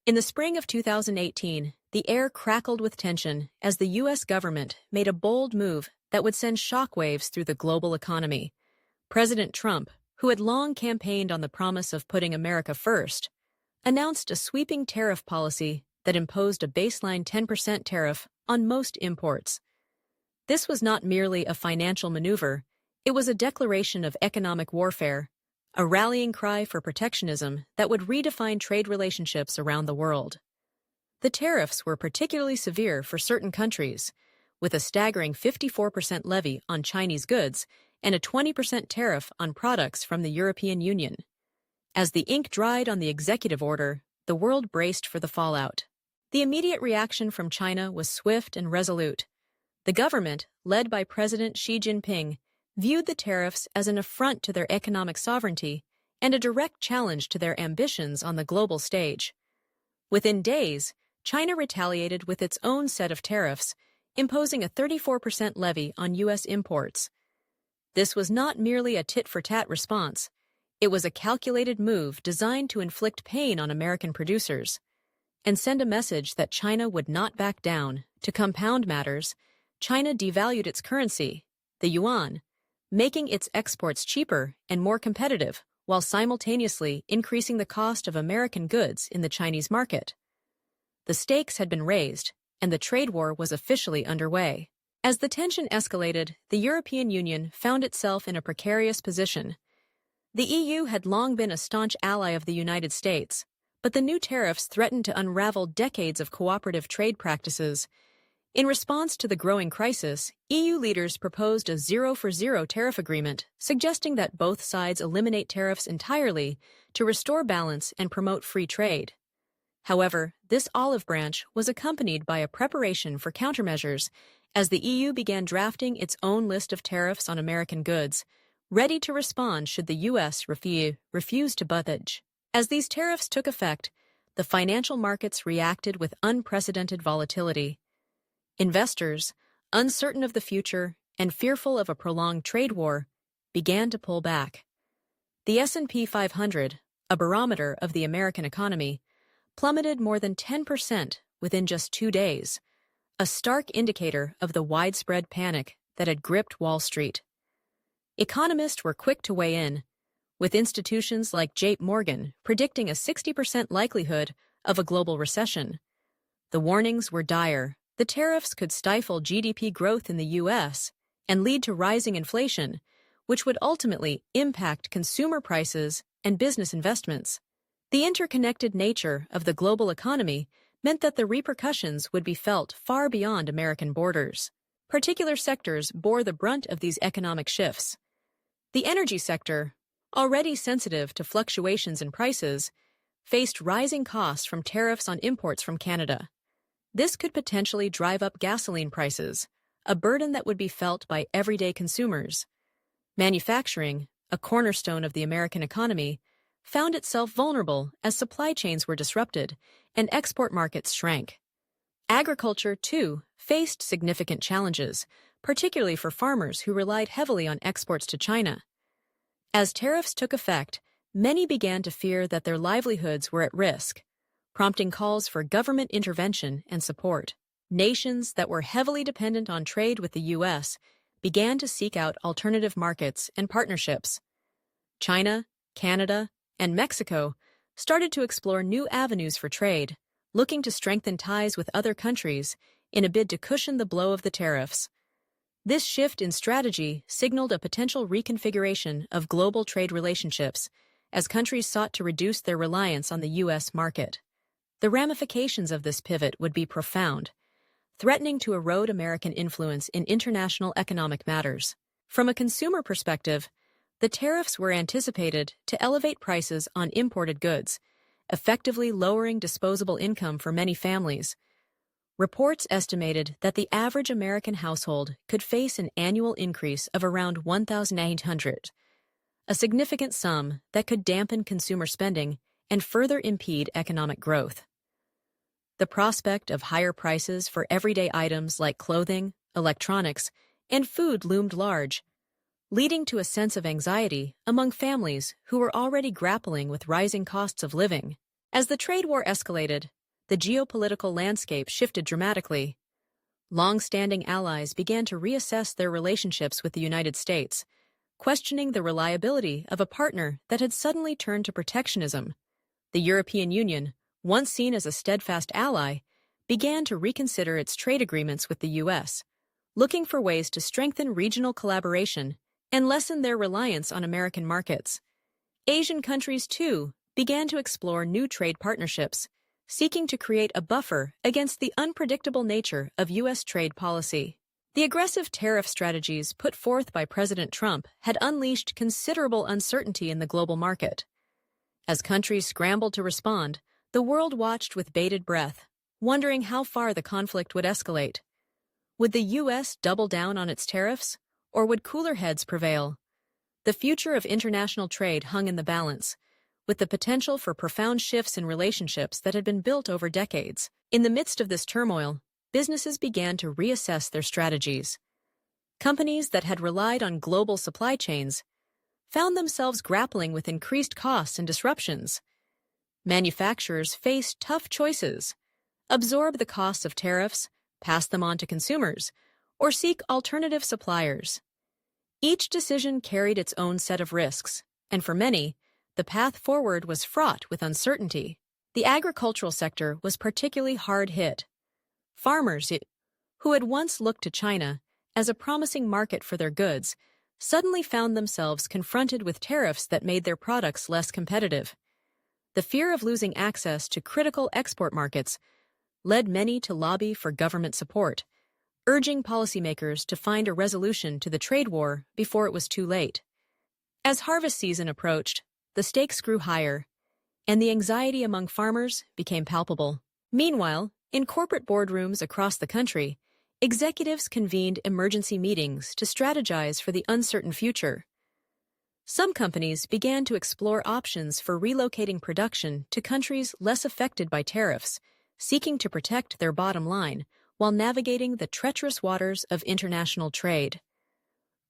In the spring of 2018, the air crackled with tension as the U.S. government made a bold move that would send shockwaves through the global economy. President Trump, who had long campaigned on the promise of putting America first, announced a sweeping tariff policy that imposed a baseline 10% tariff on most imports. This was not merely a financial maneuver, it was a declaration of economic warfare, a rallying cry for protectionism that would redefine trade relationships around the world. The tariffs were particularly severe for certain countries, with a staggering 54% levy on Chinese goods and a 20% tariff on products from the European Union. As the ink dried on the executive order, the world braced for the fallout. The immediate reaction from China was swift and resolute. The government, led by President Xi Jinping, viewed the tariffs as an affront to their economic sovereignty and a direct challenge to their ambitions on the global stage. Within days, China retaliated with its own set of tariffs, imposing a 34% levy on U.S. imports. This was not merely a tit-for-tat response. It was a calculated move designed to inflict pain on American producers and send a message that China would not back down. To compound matters, China devalued its currency, the yuan, making its exports cheaper and more competitive while simultaneously increasing the cost of American goods in the Chinese market. The stakes had been raised, and the trade war was officially underway. As the tension escalated, the European Union found itself in a precarious position. The EU had long been a staunch ally of the United States, but the new tariffs threatened to unravel decades of cooperative trade practices. In response to the growing crisis, EU leaders proposed a zero-for-zero tariff agreement, suggesting that both sides eliminate tariffs entirely to restore balance and promote free trade. However, this olive branch was accompanied by a preparation for countermeasures as the EU began drafting its own list of tariffs on American goods, ready to respond should the U.S. refuse to budge. As these tariffs took effect, the financial markets reacted with unprecedented volatility. Investors, uncertain of the future and fearful of a prolonged trade war, began to pull back. The S&P 500, a barometer of the American economy, plummeted more than 10% within just 2 days, a stark indicator of the widespread panic that had gripped Wall Street. Economists were quick to weigh in, with institutions like J.P. Morgan predicting a 60% likelihood of a global recession. The warnings were dire. The tariffs could stifle GDP growth in the U.S. and lead to rising inflation, which would ultimately impact consumer prices and business investments. The interconnected nature of the global economy meant that the repercussions would be felt far beyond American borders. Particular sectors bore the brunt of these economic shifts. The energy sector, already sensitive to fluctuations in prices, faced rising costs from tariffs on imports from Canada. This could potentially drive up gasoline prices, a burden that would be felt by everyday consumers. Manufacturing, a cornerstone of the American economy, found itself vulnerable as supply chains were disrupted and export markets shrank. Agriculture, too, faced significant challenges, particularly for farmers who relied heavily on exports to China. As tariffs took effect, many began to fear that their livelihoods were at risk, prompting calls for government intervention and support. Nations that were heavily dependent on trade with the U.S. began to seek out alternative markets and partnerships. China, Canada, and Mexico started to explore new avenues for trade, looking to strengthen ties with other countries in a bid to cushion the blow of the tariffs. This shift in strategy signaled a potential reconfiguration of global trade relationships as countries sought to reduce their reliance on the U.S. market. The ramifications of this pivot would be profound, threatening to erode American influence in international economic matters. From a consumer perspective, the tariffs were anticipated to elevate prices on imported goods, effectively lowering disposable income for many families. Reports estimated that the average American household could face an annual increase of around $1,800, a significant sum that could dampen consumer spending and further impede economic growth. The prospect of higher prices for everyday items like clothing, electronics, and food loomed large, leading to a sense of anxiety among families who were already grappling with rising costs of living. As the trade war escalated, the geopolitical landscape shifted dramatically. Long-standing allies began to reassess their relationships with the United States, questioning the reliability of a partner that had suddenly turned to protectionism. The European Union, once seen as a steadfast ally, began to reconsider its trade agreements with the U.S., looking for ways to strengthen regional collaboration and lessen their reliance on American markets. Asian countries, too, began to explore new trade partnerships, seeking to create a buffer against the unpredictable nature of U.S. trade policy. The aggressive tariff strategies put forth by President Trump had unleashed considerable uncertainty in the global market. As countries scrambled to respond, the world watched with bated breath, wondering how far the conflict would escalate. Would the U.S. double down on its tariffs, or would cooler heads prevail? The future of international trade hung in the balance, with the potential for profound shifts in relationships that had been built over decades. In the midst of this turmoil, businesses began to reassess their strategies. Companies that had relied on global supply chains found themselves grappling with increased costs and disruptions. Manufacturers faced tough choices: absorb the costs of tariffs, pass them on to consumers, or seek alternative suppliers. Each decision carried its own set of risks, and for many, the path forward was fraught with uncertainty. The agricultural sector was particularly hard hit. Farmers, who had once looked to China as a promising market for their goods, suddenly found themselves confronted with tariffs that made their products less competitive. The fear of losing access to critical export markets led many to lobby for government support, urging policymakers to find a resolution to the trade war before it was too late. As harvest season approached, the stakes grew higher, and the anxiety among farmers became palpable. Meanwhile, in corporate boardrooms across the country, executives convened emergency meetings to strategize for the uncertain future. Some companies began to explore options for relocating production to countries less affected by tariffs, seeking to protect their bottom line while navigating the treacherous waters of international trade.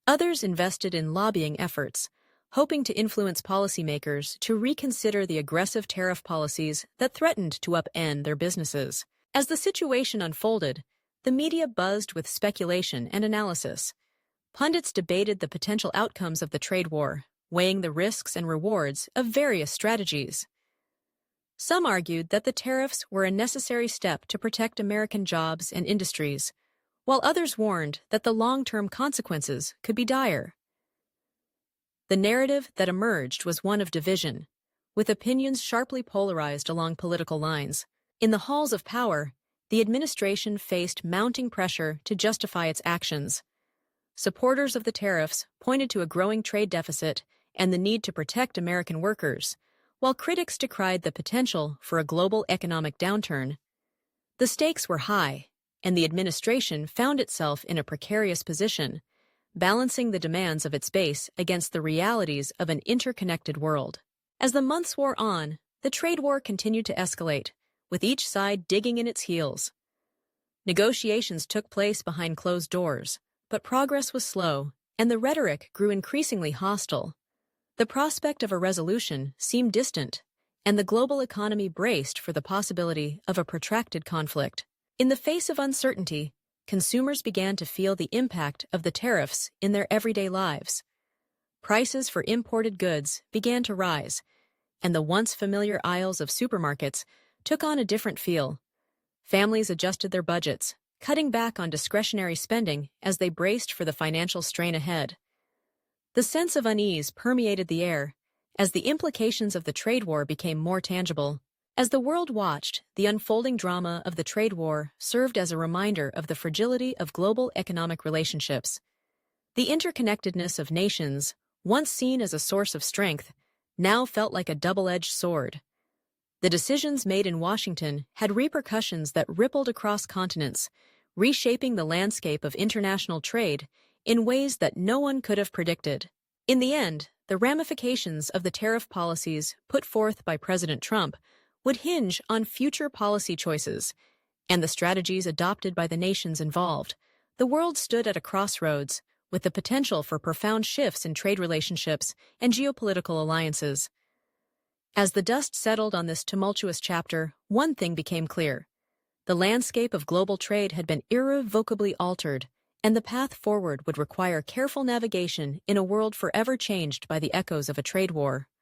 Others invested in lobbying efforts, hoping to influence policymakers to reconsider the aggressive tariff policies that threatened to upend their businesses. As the situation unfolded, the media buzzed with speculation and analysis. Pundits debated the potential outcomes of the trade war, weighing the risks and rewards of various strategies. Some argued that the tariffs were a necessary step to protect American jobs and industries, while others warned that the long-term consequences could be dire. The narrative that emerged was one of division, with opinions sharply polarized along political lines. In the halls of power, the administration faced mounting pressure to justify its actions. Supporters of the tariffs pointed to a growing trade deficit and the need to protect American workers, while critics decried the potential for a global economic downturn. The stakes were high, and the administration found itself in a precarious position, balancing the demands of its base against the realities of an interconnected world. As the months wore on, the trade war continued to escalate, with each side digging in its heels. Negotiations took place behind closed doors, but progress was slow, and the rhetoric grew increasingly hostile. The prospect of a resolution seemed distant, and the global economy braced for the possibility of a protracted conflict. In the face of uncertainty, consumers began to feel the impact of the tariffs in their everyday lives. Prices for imported goods began to rise, and the once familiar aisles of supermarkets took on a different feel. Families adjusted their budgets, cutting back on discretionary spending as they braced for the financial strain ahead. The sense of unease permeated the air as the implications of the trade war became more tangible. As the world watched, the unfolding drama of the trade war served as a reminder of the fragility of global economic relationships. The interconnectedness of nations, once seen as a source of strength, now felt like a double-edged sword. The decisions made in Washington had repercussions that rippled across continents, reshaping the landscape of international trade in ways that no one could have predicted. In the end, the ramifications of the tariff policies put forth by President Trump would hinge on future policy choices and the strategies adopted by the nations involved. The world stood at a crossroads, with the potential for profound shifts in trade relationships and geopolitical alliances. As the dust settled on this tumultuous chapter, one thing became clear. The landscape of global trade had been irrevocably altered, and the path forward would require careful navigation in a world forever changed by the echoes of a trade war.